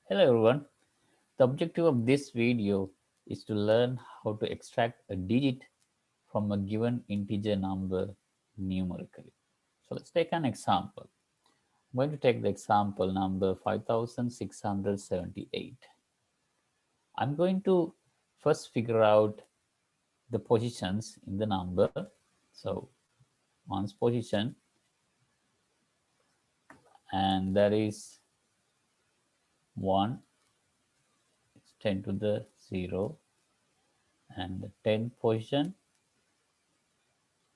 Hello everyone. The objective of this video is to learn how to extract a digit from a given integer number numerically. So let's take an example. I'm going to take the example number 5678. I'm going to first figure out the positions in the number. So one's position, and that is 1, it's 10 to the 0, and the 10th position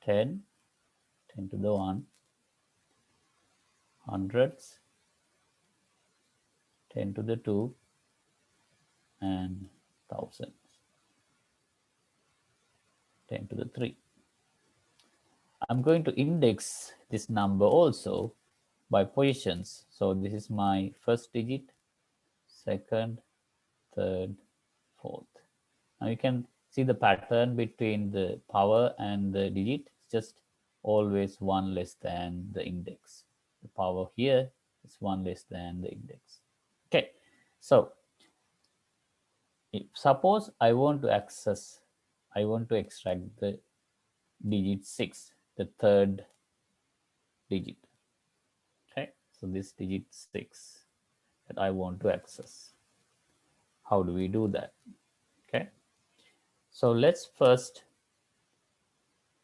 10, 10 to the 1, hundreds 10 to the 2, and thousands 10 to the 3. I'm going to index this number also by positions. So this is my first digit, second, third, fourth. Now you can see the pattern between the power and the digit. It's just always one less than the index. The power here is one less than the index. Okay, so if suppose I want to extract the digit 6, the third digit. Okay, so this digit 6 that I want to access. How do we do that? Okay, so let's first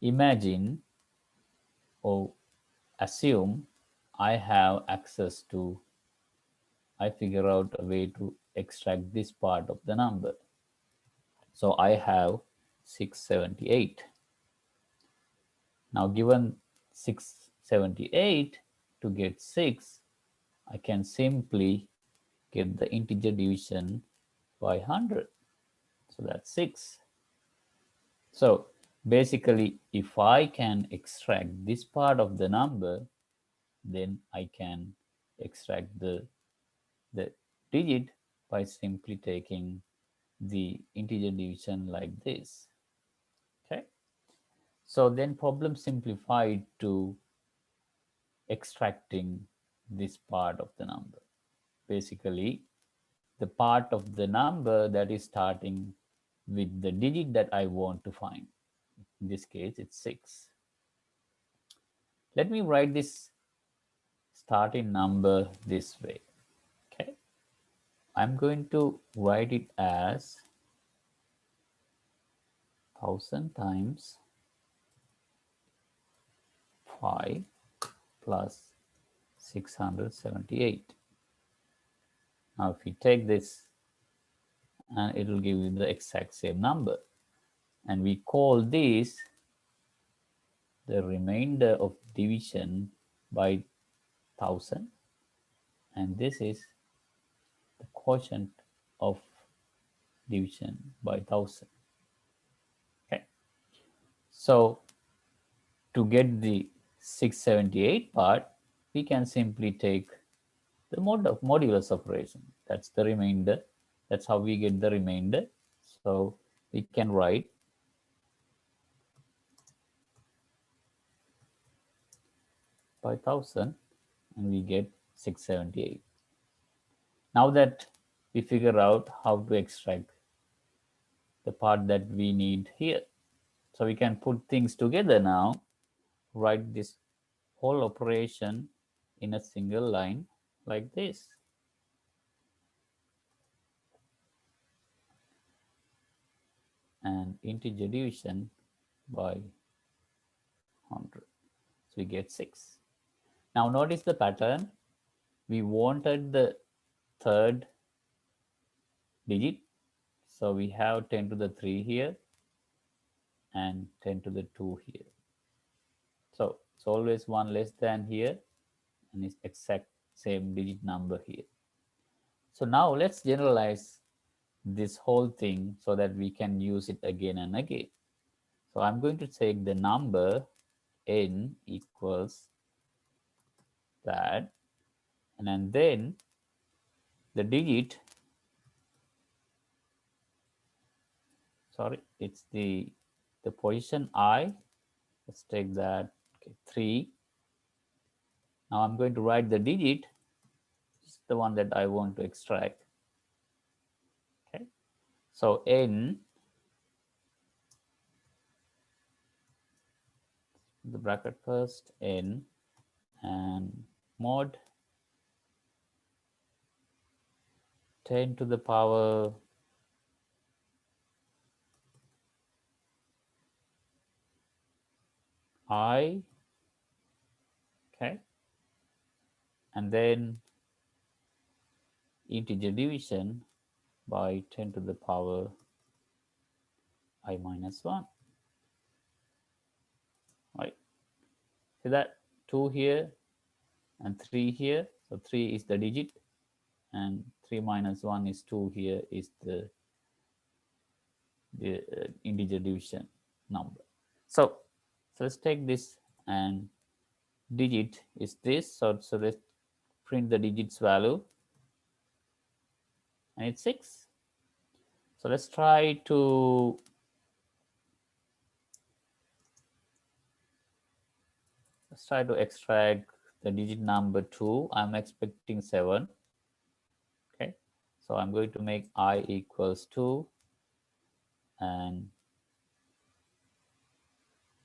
imagine or assume I have access to, I figure out a way to extract this part of the number. So I have 678. Now given 678, to get 6, I can simply get the integer division by 100. So that's 6. So basically, if I can extract this part of the number, then I can extract the digit by simply taking the integer division like this. Okay. So then problem simplified to extracting this part of the number. Basically, the part of the number that is starting with the digit that I want to find. In this case, it's 6. Let me write this starting number this way. Okay, I'm going to write it as 1000 times 5 plus 678. Now if you take this, and it will give you the exact same number, and we call this the remainder of division by 1000, and this is the quotient of division by 1000. Okay, so to get the 678 part, we can simply take the modulus operation. That's the remainder. That's how we get the remainder. So we can write by 1000, and we get 678. Now that we figure out how to extract the part that we need here, so we can put things together now, write this whole operation in a single line like this. And integer division by 100. So we get 6. Now notice the pattern. We wanted the third digit. So we have 10 to the 3 here and 10 to the 2 here. So it's always one less than here, and it's exact same digit number here. So now let's generalize this whole thing so that we can use it again and again. So I'm going to take the number n equals that, and then the digit, sorry, it's the position I. Let's take that, okay, 3. Now I'm going to write the digit, the one that I want to extract. So n, the bracket first, n, and mod 10 to the power I, okay, and then integer division by 10 to the power I minus 1, right? See that 2 here and 3 here, so 3 is the digit and 3 minus 1 is 2 here is the integer division number. So let's take this, and digit is this, so let's print the digits value, and it's 6. So let's try to extract the digit number 2. I'm expecting 7. Okay, so I'm going to make I equals 2 and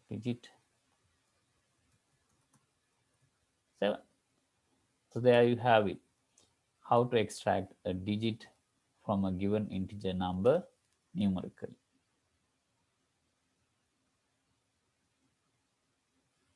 digit 7. So there you have it, how to extract a digit from a given integer number numerically.